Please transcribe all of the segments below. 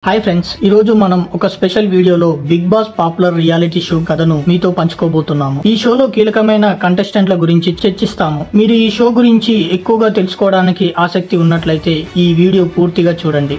Hi friends, ఈ రోజు మనం ఒక స్పెషల్ వీడియోలో Bigg Boss popular reality show కథను మీతో పంచుకోబోతున్నాము. ఈ షోలో కీలకమైన కంటెస్టెంట్ల గురించి చర్చిస్తాము. మీరు ఈ షో గురించి ఎక్కువగా తెలుసుకోవడానికి ఆసక్తి ఉన్నట్లయితే ఈ వీడియో పూర్తిగా చూడండి.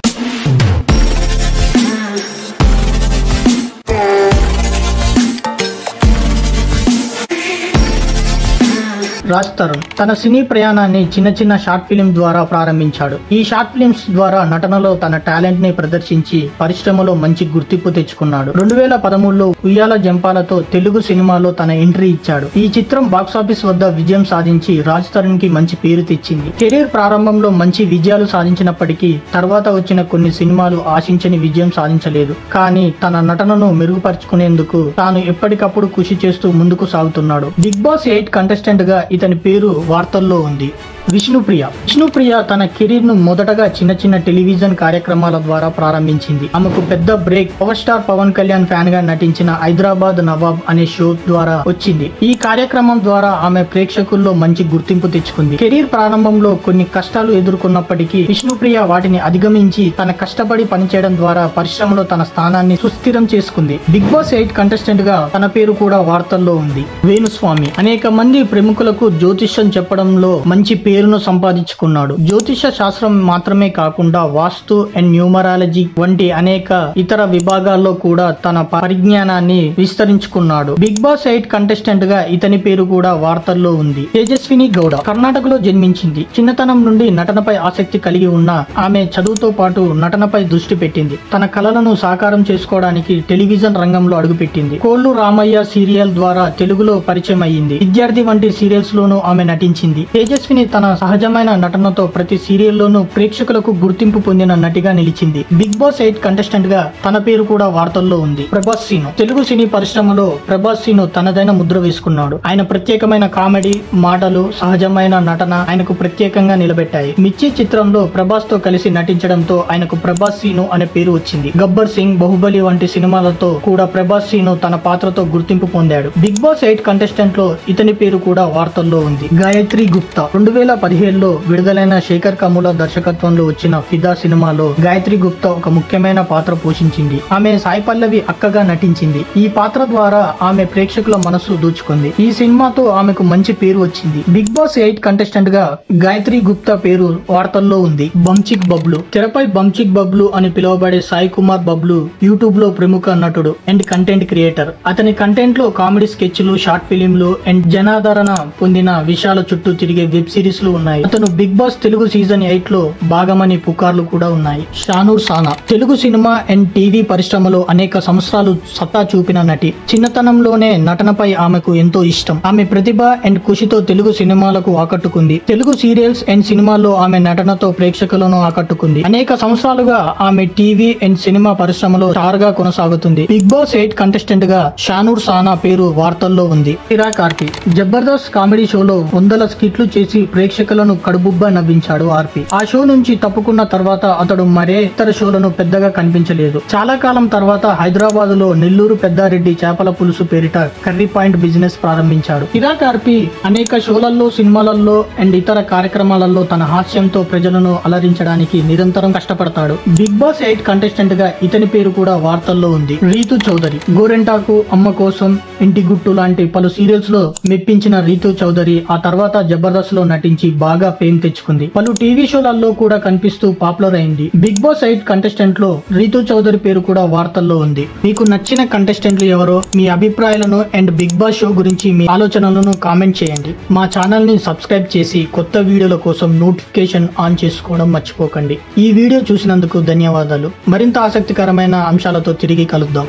రాజ్ తరుణ్ తన సినీ ప్రయాణాన్ని చిన్న చిన్న షార్ట్ ఫిల్మ్ ద్వారా ప్రారంభించాడు. ఈ షార్ట్ ఫిల్మ్స్ ద్వారా నటనలో తన టాలెంట్ ని ప్రదర్శించి పరిశ్రమలో మంచి గుర్తింపు తెచ్చుకున్నాడు. 2013లో ఉయ్యాల జంపాలతో తెలుగు సినిమాలో తన ఎంట్రీ ఇచ్చాడు. ఈ చిత్రం బాక్సాఫీస్ వద్ద విజయం సాధించి రాజ్ తరుణ్ కి మంచి పేరు తెచ్చింది. కెరీర్ ప్రారంభంలో మంచి విజయాలు సాధించినప్పటికీ తర్వాత వచ్చిన కొన్ని సినిమాలు ఆశించని విజయం సాధించలేదు. కానీ తన నటనను మెరుగుపరుచుకునేందుకు తాను ఎప్పటికప్పుడు కృషి చేస్తూ ముందుకు సాగుతున్నాడు. బిగ్ బాస్ 8 కంటెస్టెంట్ గా ఇతని పేరు వార్తల్లో ఉంది. విష్ణుప్రియ తన కెరీర్ ను మొదటగా చిన్న చిన్న టెలివిజన్ కార్యక్రమాల ద్వారా ప్రారంభించింది. ఆమెకు పెద్ద break power star Pawan Kalyan fan గా నటించిన హైదరాబాద్ నవాబ్ అనే షో ద్వారా వచ్చింది. ఈ కార్యక్రమం ద్వారా ఆమె ప్రేక్షకుల్లో మంచి గుర్తింపు తెచ్చుకుంది. కెరీర్ ప్రారంభంలో కొన్ని కష్టాలు ఎదుర్కొన్నప్పటికీ విష్ణుప్రియ వాటిని అధిగమించి తన కష్టపడి పనిచేయడం ద్వారా పరిశ్రమలో తన స్థానాన్ని సుస్థిరం చేసుకుంది. బిగ్ బాస్ 8 కంటెస్టెంట్ గా తన పేరు కూడా వార్తల్లో ఉంది. వేణుస్వామి అనేక మంది ప్రముఖులకు జ్యోతిష్యం చెప్పడంలో మంచి పేరును సంపాదించుకున్నాడు. జ్యోతిష శాస్త్రం మాత్రమే కాకుండా వాస్తు అండ్ న్యూమరాలజీ వంటి అనేక ఇతర విభాగాల్లో కూడా తన పరిజ్ఞానాన్ని విస్తరించుకున్నాడు. బిగ్ బాస్ 8 కంటెస్టెంట్ గా ఇతని పేరు కూడా వార్తల్లో ఉంది. తేజస్విని గౌడ కర్ణాటకలో జన్మించింది. చిన్నతనం నుండి నటనపై ఆసక్తి కలిగి ఉన్న ఆమె చదువుతో పాటు నటనపై దృష్టి పెట్టింది. తన కళలను సాకారం చేసుకోవడానికి టెలివిజన్ రంగంలో అడుగుపెట్టింది. కోళ్లు రామయ్య సీరియల్ ద్వారా తెలుగులో పరిచయం అయ్యింది. విద్యార్థి వంటి సీరియల్స్ లోనూ ఆమె నటించింది. తేజస్విని తన సహజమైన నటనతో ప్రతి సీరియల్లోనూ ప్రేక్షకులకు గుర్తింపు పొందిన నటిగా నిలిచింది. బిగ్ బాస్ 8 కంటెస్టెంట్ గా తన పేరు కూడా వార్తల్లో ఉంది. ప్రభాస్ సీను తెలుగు సినీ పరిశ్రమలో ప్రభాస్ సీను తనదైన ముద్ర వేసుకున్నాడు. ఆయన ప్రత్యేకమైన కామెడీ మాటలు సహజమైన నటన ఆయనకు ప్రత్యేకంగా నిలబెట్టాయి. మిర్చి చిత్రంలో ప్రభాస్ తో కలిసి నటించడంతో ఆయనకు ప్రభాస్ సీను అనే పేరు వచ్చింది. గబ్బర్ సింగ్, బాహుబలి వంటి సినిమాలతో కూడా ప్రభాస్ సీను తన పాత్రతో గుర్తింపు పొందాడు. బిగ్ బాస్ 8 కంటెస్టెంట్ లో ఇతని పేరు కూడా వార్తల్లో ఉంది. గాయత్రి గుప్తా 2015లో విడుదలైన శేఖర్ కమ్ముల దర్శకత్వంలో వచ్చిన ఫిదా సినిమాలో గాయత్రి గుప్తా ఒక ముఖ్యమైన పాత్ర పోషించింది. ఆమె సాయి పల్లవి అక్కగా నటించింది. ఈ పాత్ర ద్వారా ఆమె ప్రేక్షకుల మనసు దోచుకుంది. ఈ సినిమాతో ఆమెకు మంచి పేరు వచ్చింది. బిగ్ బాస్ 8 కంటెస్టెంట్ గా గాయత్రి గుప్తా పేరు వార్తల్లో ఉంది. బంచిక్ బబ్లు తెరపై బంచిక్ బబ్లు అని పిలువబడే సాయి కుమార్ బబ్లు యూట్యూబ్ లో ప్రముఖ నటుడు అండ్ కంటెంట్ క్రియేటర్. అతని కంటెంట్ లో కామెడీ స్కెచ్లు, షార్ట్ ఫిలింలు అండ్ జనాదరణ పొందిన విషయాల చుట్టూ తిరిగే వెబ్ సిరీస్ లు ఉన్నాయి. అతను బిగ్ బాస్ తెలుగు సీజన్ 8 లో భాగమని పుకార్లు కూడా ఉన్నాయి. షానూర్ సానా తెలుగు సినిమా అండ్ టీవీ పరిశ్రమలో అనేక సంవత్సరాలు సత్తా చూపిన నటి. చిన్నతనంలోనే నటనపై ఆమెకు ఎంతో ఇష్టం. ఆమె ప్రతిభ అండ్ కృషితో తెలుగు సినిమాలకు ఆకట్టుకుంది. తెలుగు సీరియల్స్ అండ్ సినిమాల్లో ఆమె నటనతో ప్రేక్షకులను ఆకట్టుకుంది. అనేక సంవత్సరాలుగా ఆమె టీవీ అండ్ సినిమా పరిశ్రమలో స్టార్ గా కొనసాగుతుంది. బిగ్ బాస్ 8 కంటెస్టెంట్ గా షానూర్ సానా పేరు వార్తల్లో ఉంది. ఇరా కార్తి జబర్దస్త్ కామెడీ షోలో వందల స్కిట్లు చేసి ప్రేక్షకులను కడుబుబ్బా నవ్వించాడు ఆర్పి. ఆ షో నుంచి తప్పుకున్న తర్వాత అతడు మరే ఇతర షోలను పెద్దగా కనిపించలేదు. చాలా కాలం తర్వాత హైదరాబాద్ లో నెల్లూరు పెద్దారెడ్డి చేపల పులుసు పేరిట కర్రీ పాయింట్ బిజినెస్ ప్రారంభించాడు. ఇరాక్ ఆర్పి అనేక షోలలో, సినిమాలలో అండ్ ఇతర కార్యక్రమాలలో తన హాస్యంతో ప్రజలను అలరించడానికి నిరంతరం కష్టపడతాడు. బిగ్ బాస్ 8 కంటెస్టెంట్ గా ఇతని పేరు కూడా వార్తల్లో ఉంది. రీతు చౌదరి గోరెంటాకు, అమ్మ కోసం, ఇంటి గుట్టు లాంటి పలు సీరియల్స్ లో మెప్పించిన రీతు చౌదరి ఆ తర్వాత జబర్దస్త్ లో నటించి బాగా ఫేమ్ తెచ్చుకుంది. పలు టీవీ షోలలో కూడా కనిపిస్తూ పాపులర్ అయింది. బిగ్ బాస్ 8 కంటెస్టెంట్ లో రీతు చౌదరి పేరు కూడా వార్తల్లో ఉంది. మీకు నచ్చిన కంటెస్టెంట్లు ఎవరో, మీ అభిప్రాయాలను అండ్ బిగ్ బాస్ షో గురించి మీ ఆలోచనలను కామెంట్ చేయండి. మా ఛానల్ ని సబ్స్క్రైబ్ చేసి కొత్త వీడియోల కోసం నోటిఫికేషన్ ఆన్ చేసుకోవడం మర్చిపోకండి. ఈ వీడియో చూసినందుకు ధన్యవాదాలు. మరింత ఆసక్తికరమైన అంశాలతో తిరిగి కలుద్దాం.